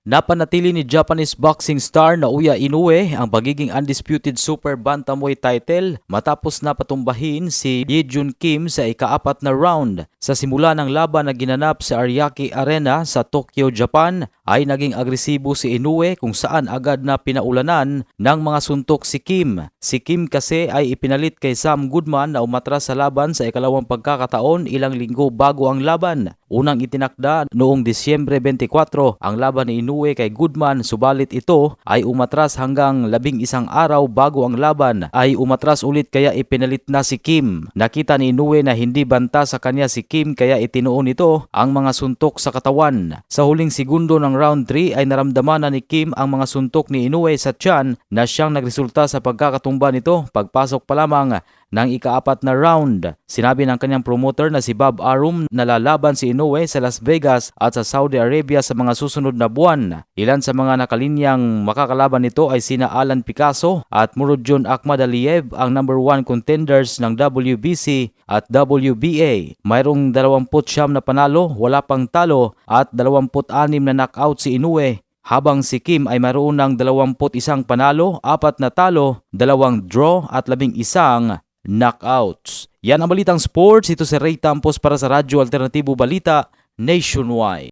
Napanatili ni Japanese boxing star Naoya Inoue ang pagiging undisputed super bantamweight title matapos na patumbahin si Ye Jun Kim sa ika-4 na round. Sa simula ng laban na ginanap sa Ariake Arena sa Tokyo, Japan, ay naging agresibo si Inoue kung saan agad na pinaulanan ng mga suntok si Kim. Si Kim kasi ay ipinalit kay Sam Goodman na umatras sa laban sa ikalawang pagkakataon ilang linggo bago ang laban. Unang itinakda noong Disyembre 24 ang laban ni Inoue kay Goodman, subalit ito ay umatras hanggang 11 araw bago ang laban ay umatras ulit kaya ipinalit na si Kim. Nakita ni Inoue na hindi banta sa kanya si Kim kaya itinuon ito ang mga suntok sa katawan. Sa huling segundo ng round 3 ay naramdaman na ni Kim ang mga suntok ni Inoue sa tiyan na siyang nagresulta sa pagkakatumba nito pagpasok pa lamang ng ika-4 na round. Sinabi ng kanyang promoter na si Bob Arum na lalaban si Inoue sa Las Vegas at sa Saudi Arabia sa mga susunod na buwan. Ilan sa mga nakalinyang makakalaban nito ay sina Alan Picasso at Murodjon Akhmadaliev, ang number 1 contenders ng WBC at WBA. Mayroong 29 na panalo, wala pang talo at 26 na knockout si Inoue, habang si Kim ay mayroon ng 21 panalo, 4 na talo, 2 draw at 11 knockouts. Yan ang Balitang Sports. Ito si Ray Tampos para sa Radyo Alternatibo Balita Nationwide.